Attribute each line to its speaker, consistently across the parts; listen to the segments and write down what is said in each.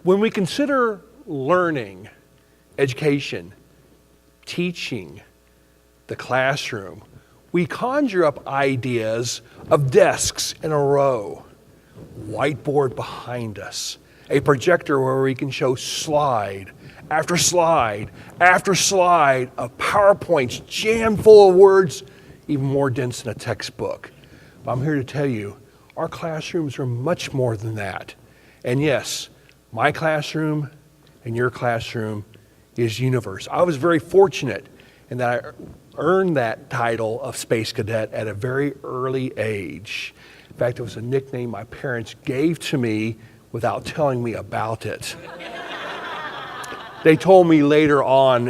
Speaker 1: When we consider learning, education, teaching, the classroom, we conjure up ideas of desks in a row, whiteboard behind us, a projector where we can show slide after slide after slide of PowerPoints jammed full of words, even more dense than a textbook. But I'm here to tell you, our classrooms are much more than that. And yes, my classroom and your classroom is universe. I was very fortunate in that I earned that title of Space Cadet at a very early age. In fact, it was a nickname my parents gave to me without telling me about it. They told me later on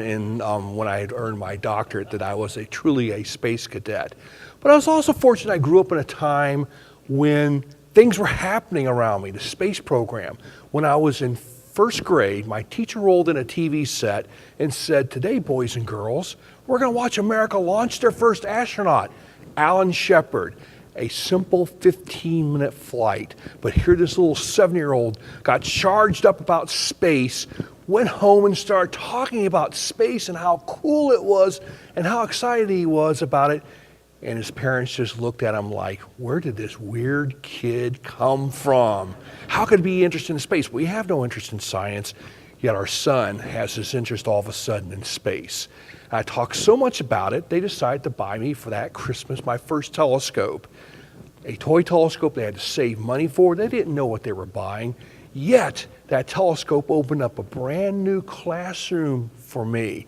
Speaker 1: when I had earned my doctorate that I was truly a space cadet. But I was also fortunate I grew up in a time when things were happening around me, the space program. When I was in first grade, my teacher rolled in a TV set and said, "Today, boys and girls, we're going to watch America launch their first astronaut, Alan Shepard." A simple 15-minute flight. But here this little 7-year-old got charged up about space, went home and started talking about space and how cool it was and how excited he was about it. And his parents just looked at him like, where did this weird kid come from? How could he be interested in space? We have no interest in science, yet our son has this interest all of a sudden in space. I talked so much about it, they decided to buy me for that Christmas my first telescope. A toy telescope they had to save money for. They didn't know what they were buying. Yet, that telescope opened up a brand new classroom for me.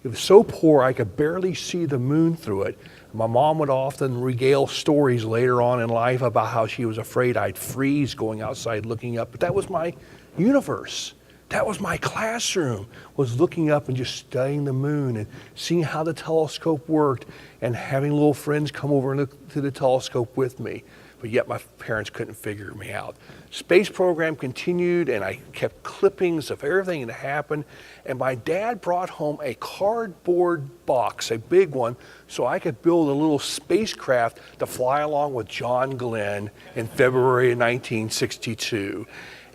Speaker 1: It was so poor I could barely see the moon through it. My mom would often regale stories later on in life about how she was afraid I'd freeze going outside looking up. But that was my universe. That was my classroom, was looking up and just studying the moon and seeing how the telescope worked and having little friends come over and look to the telescope with me. But yet my parents couldn't figure me out. Space program continued and I kept clippings of everything that happened. And my dad brought home a cardboard box, a big one, so I could build a little spacecraft to fly along with John Glenn in February of 1962.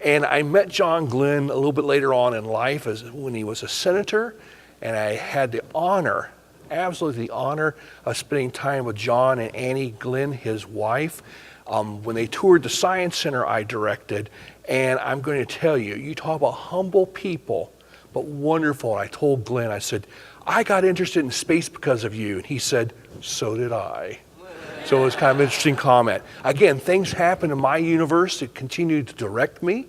Speaker 1: And I met John Glenn a little bit later on in life when he was a senator, and I had the honor, absolutely the honor, of spending time with John and Annie Glenn, his wife, when they toured the Science Center I directed. And I'm going to tell you, you talk about humble people, but wonderful. And I told Glenn, I said, I got interested in space because of you. And he said, so did I. So it was kind of an interesting comment. Again, things happened in my universe that continued to direct me.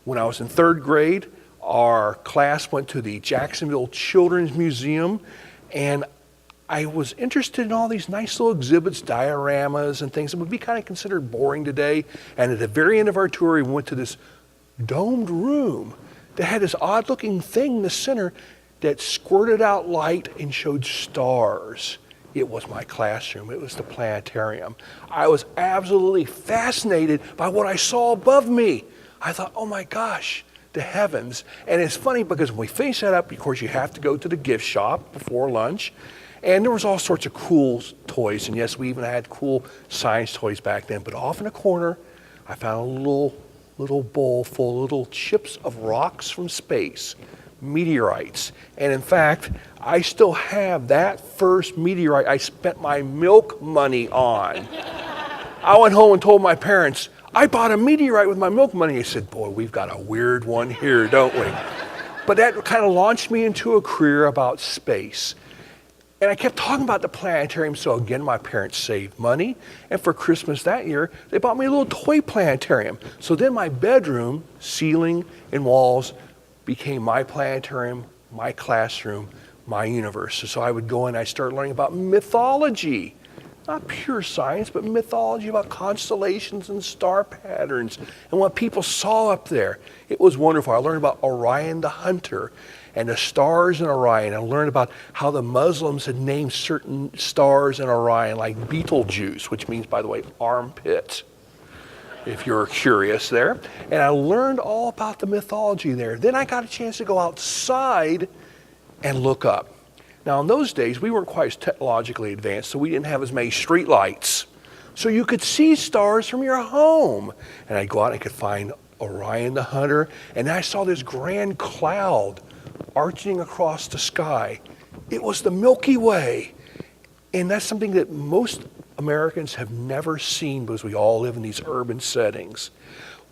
Speaker 1: When I was in third grade, our class went to the Jacksonville Children's Museum, and I was interested in all these nice little exhibits, dioramas and things that would be kind of considered boring today. And at the very end of our tour, we went to this domed room that had this odd-looking thing in the center that squirted out light and showed stars. It was my classroom. It was the planetarium. I was absolutely fascinated by what I saw above me. I thought, oh my gosh, the heavens. And it's funny because when we finished that up, of course, you have to go to the gift shop before lunch. And there was all sorts of cool toys. And yes, we even had cool science toys back then. But off in a corner, I found a little bowl full of little chips of rocks from space. Meteorites. And in fact, I still have that first meteorite I spent my milk money on. I went home and told my parents, I bought a meteorite with my milk money. They said, boy, we've got a weird one here, don't we? But that kind of launched me into a career about space. And I kept talking about the planetarium, so again, my parents saved money. And for Christmas that year, they bought me a little toy planetarium. So then my bedroom, ceiling and walls, became my planetarium, my classroom, my universe. So I would go in and I started learning about mythology. Not pure science, but mythology about constellations and star patterns and what people saw up there. It was wonderful. I learned about Orion the Hunter and the stars in Orion. I learned about how the Muslims had named certain stars in Orion, like Betelgeuse, which means, by the way, armpit, if you're curious there. And I learned all about the mythology there. Then I got a chance to go outside and look up. Now in those days, we weren't quite as technologically advanced, so we didn't have as many street lights. So you could see stars from your home. And I'd go out and I could find Orion the Hunter, and I saw this grand cloud arching across the sky. It was the Milky Way. And that's something that most Americans have never seen because we all live in these urban settings.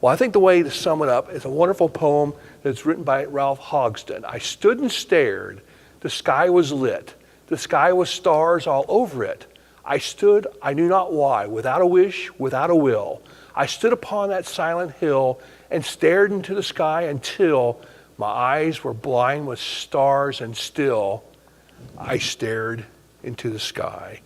Speaker 1: Well, I think the way to sum it up is a wonderful poem that's written by Ralph Hogston. I stood and stared. The sky was lit. The sky was stars all over it. I stood, I knew not why, without a wish, without a will. I stood upon that silent hill and stared into the sky until my eyes were blind with stars, and still I stared into the sky.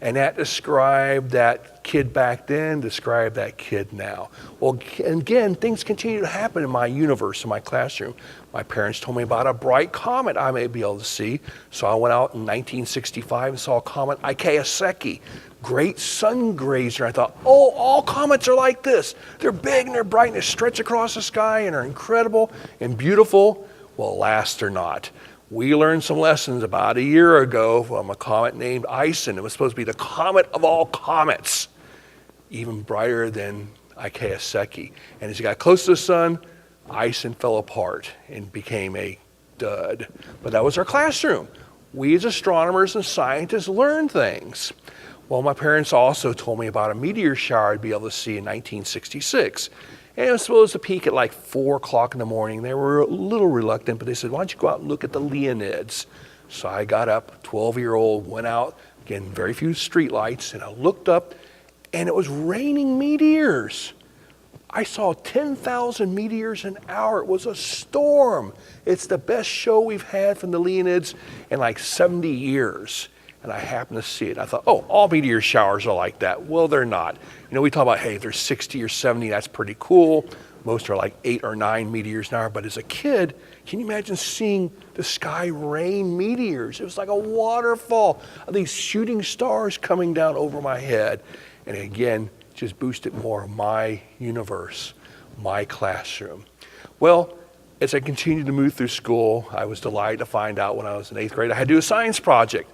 Speaker 1: And that described that kid back then, described that kid now. Well, again, things continue to happen in my universe, in my classroom. My parents told me about a bright comet I may be able to see. So I went out in 1965 and saw a comet, AST1002, great sun grazer. I thought, oh, all comets are like this. They're big and they're bright and they stretch across the sky and are incredible and beautiful. Well, alas, they're not. We learned some lessons about a year ago from a comet named Ison. It was supposed to be the comet of all comets, even brighter than AST1002. And as it got close to the sun, Ison fell apart and became a dud. But that was our classroom. We as astronomers and scientists learn things. Well, my parents also told me about a meteor shower I'd be able to see in 1966. And it was supposed to peak at like 4 o'clock in the morning. They were a little reluctant, but they said, why don't you go out and look at the Leonids? So I got up, 12-year-old, went out, again, very few street lights, and I looked up, and it was raining meteors. I saw 10,000 meteors an hour. It was a storm. It's the best show we've had from the Leonids in like 70 years. And I happened to see it. I thought, oh, all meteor showers are like that. Well, they're not. You know, we talk about, hey, if there's 60 or 70, that's pretty cool. Most are like 8 or 9 meteors an hour. But as a kid, can you imagine seeing the sky rain meteors? It was like a waterfall of these shooting stars coming down over my head. And again, just boosted more of my universe, my classroom. Well, as I continued to move through school, I was delighted to find out when I was in 8th grade, I had to do a science project.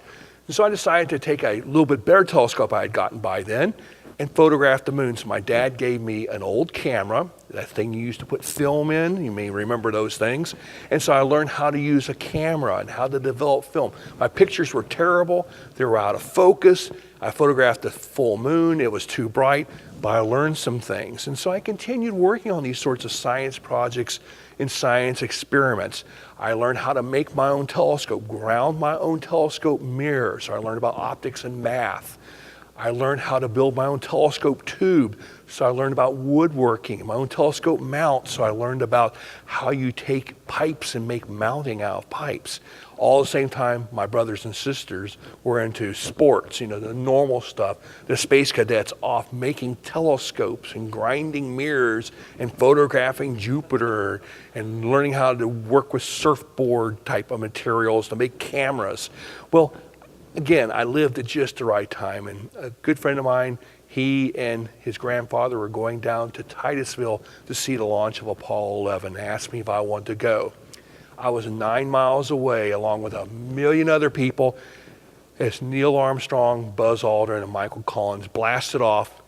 Speaker 1: And so I decided to take a little bit better telescope I had gotten by then and photograph the moon. So my dad gave me an old camera, that thing you used to put film in. You may remember those things. And so I learned how to use a camera and how to develop film. My pictures were terrible. They were out of focus. I photographed the full moon. It was too bright, but I learned some things. And so I continued working on these sorts of science projects and science experiments. I learned how to make my own telescope, ground my own telescope mirror. So I learned about optics and math. I learned how to build my own telescope tube. So I learned about woodworking, my own telescope mount. So I learned about how you take pipes and make mounting out of pipes. All at the same time, my brothers and sisters were into sports, you know, the normal stuff. The space cadets off making telescopes and grinding mirrors and photographing Jupiter and learning how to work with surfboard type of materials to make cameras. Well, again, I lived at just the right time, and a good friend of mine, he and his grandfather were going down to Titusville to see the launch of Apollo 11. They asked me if I wanted to go. I was 9 miles away, along with 1 million other people, as Neil Armstrong, Buzz Aldrin, and Michael Collins blasted off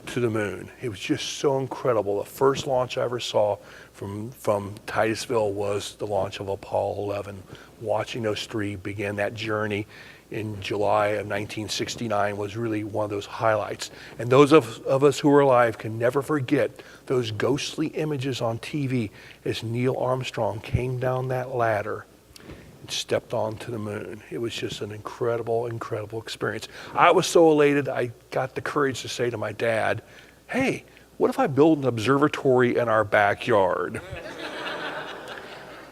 Speaker 1: to the moon. It was just so incredible. The first launch I ever saw from Titusville was the launch of Apollo 11. Watching those three begin that journey in July of 1969 was really one of those highlights. And those of us who are alive can never forget those ghostly images on TV as Neil Armstrong came down that ladder and stepped onto the moon. It was just an incredible, incredible experience. I was so elated, I got the courage to say to my dad, hey, what if I build an observatory in our backyard?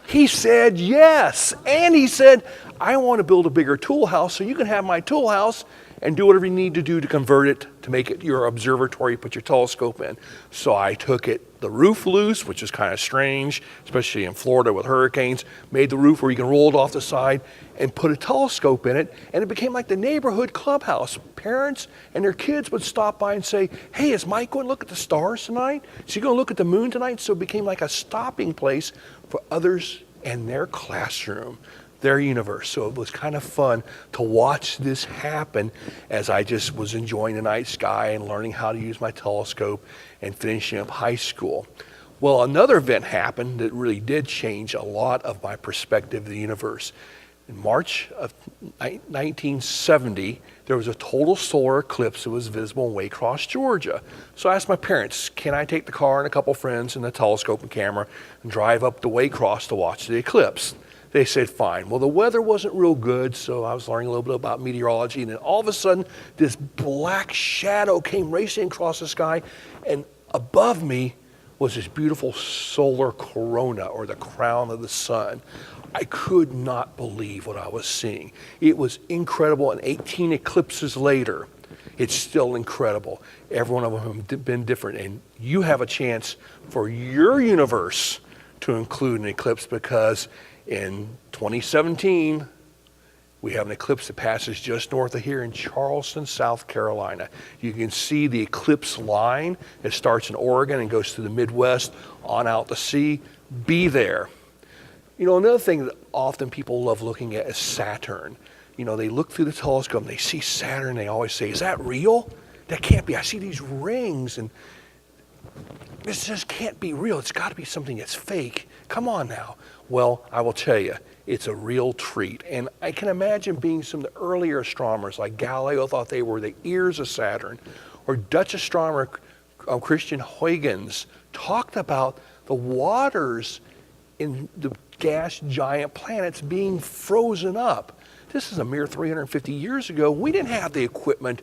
Speaker 1: He said yes, and he said, I want to build a bigger tool house so you can have my tool house and do whatever you need to do to convert it, to make it your observatory, put your telescope in. So I took the roof loose, which is kind of strange, especially in Florida with hurricanes, made the roof where you can roll it off the side and put a telescope in it, and it became like the neighborhood clubhouse. Parents and their kids would stop by and say, hey, is Mike going to look at the stars tonight? Is he going to look at the moon tonight? So it became like a stopping place for others and their classroom, their universe. So it was kind of fun to watch this happen as I just was enjoying the night sky and learning how to use my telescope and finishing up high school. Well, another event happened that really did change a lot of my perspective of the universe. In March of 1970, there was a total solar eclipse that was visible in Waycross, Georgia. So I asked my parents, can I take the car and a couple friends and a telescope and camera and drive up to Waycross to watch the eclipse? They said, fine. Well, the weather wasn't real good, so I was learning a little bit about meteorology, and then all of a sudden, this black shadow came racing across the sky, and above me was this beautiful solar corona, or the crown of the sun. I could not believe what I was seeing. It was incredible, and 18 eclipses later, it's still incredible. Every one of them have been different, and you have a chance for your universe to include an eclipse, because in 2017, we have an eclipse that passes just north of here in Charleston, South Carolina. You can see the eclipse line. It starts in Oregon and goes to the Midwest on out to sea. Be there. You know, another thing that often people love looking at is Saturn. You know, they look through the telescope and they see Saturn. They always say, is that real? That can't be. I see these rings and this just can't be real. It's got to be something that's fake. Come on now. Well, I will tell you, it's a real treat. And I can imagine being some of the earlier astronomers like Galileo thought they were the ears of Saturn, or Dutch astronomer Christian Huygens talked about the waters in the gas giant planets being frozen up. This is a mere 350 years ago. We didn't have the equipment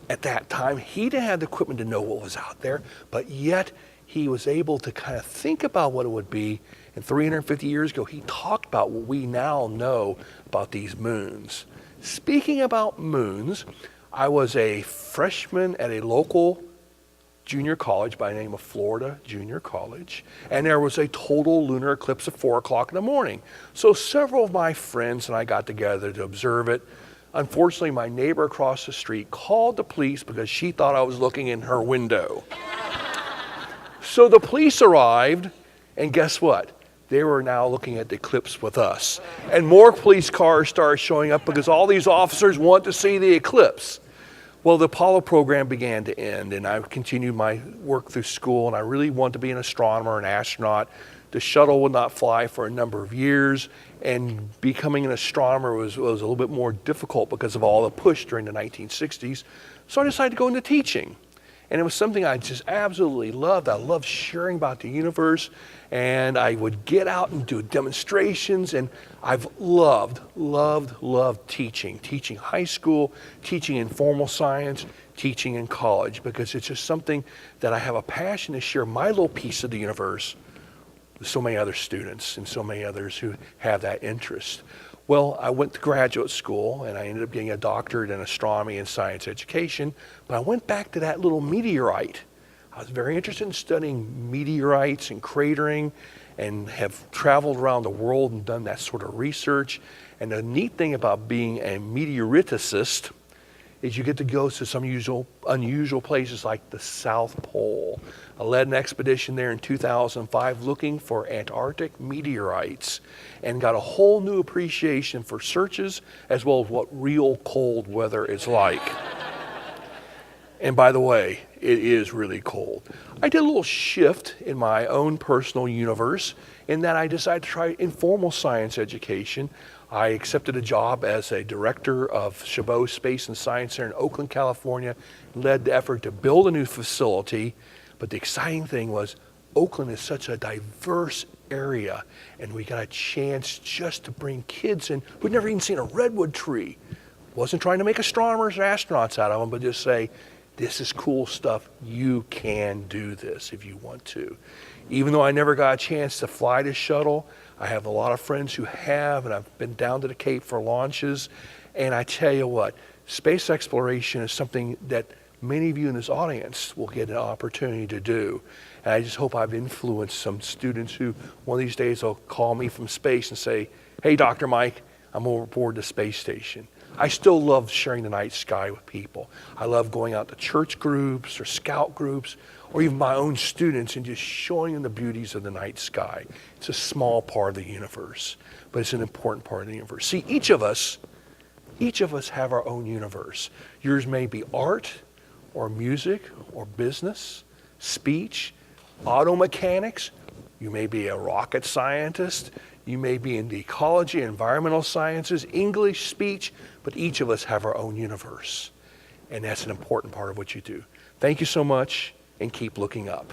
Speaker 1: at that time. He didn't have the equipment to know what was out there, but yet he was able to kind of think about what it would be. And 350 years ago, he talked about what we now know about these moons. Speaking about moons, I was a freshman at a local junior college by the name of Florida Junior College, and there was a total lunar eclipse at 4 o'clock in the morning. So several of my friends and I got together to observe it. Unfortunately, my neighbor across the street called the police because she thought I was looking in her window. So the police arrived, and guess what? They were now looking at the eclipse with us. And more police cars started showing up because all these officers want to see the eclipse. Well, the Apollo program began to end, and I continued my work through school, and I really wanted to be an astronomer, an astronaut. The shuttle would not fly for a number of years, and becoming an astronomer was a little bit more difficult because of all the push during the 1960s. So I decided to go into teaching. And it was something I just absolutely loved. I loved sharing about the universe, and I would get out and do demonstrations, and I've loved teaching. Teaching high school, teaching informal science, teaching in college, because it's just something that I have a passion to share my little piece of the universe with so many other students and so many others who have that interest. Well, I went to graduate school, and I ended up getting a doctorate in astronomy and science education, but I went back to that little meteorite. I was very interested in studying meteorites and cratering, and have traveled around the world and done that sort of research. And the neat thing about being a meteoriticist is you get to go to some unusual places like the South Pole. I led an expedition there in 2005 looking for Antarctic meteorites, and got a whole new appreciation for searches as well as what real cold weather is like. And by the way, it is really cold. I did a little shift in my own personal universe in that I decided to try informal science education. I accepted a job as a director of Chabot Space and Science Center in Oakland, California, led the effort to build a new facility. But the exciting thing was Oakland is such a diverse area, and we got a chance just to bring kids in who'd never even seen a redwood tree. Wasn't trying to make astronomers or astronauts out of them, but just say, this is cool stuff. You can do this if you want to. Even though I never got a chance to fly the shuttle, I have a lot of friends who have, and I've been down to the Cape for launches. And I tell you what, space exploration is something that many of you in this audience will get an opportunity to do. And I just hope I've influenced some students who one of these days will call me from space and say, hey, Dr. Mike, I'm over aboard the space station. I still love sharing the night sky with people. I love going out to church groups or scout groups or even my own students and just showing them the beauties of the night sky. It's a small part of the universe, but it's an important part of the universe. See, each of us have our own universe. Yours may be art or music or business, speech, auto mechanics, you may be a rocket scientist, you may be in the ecology, environmental sciences, English, speech, but each of us have our own universe. And that's an important part of what you do. Thank you so much, and keep looking up.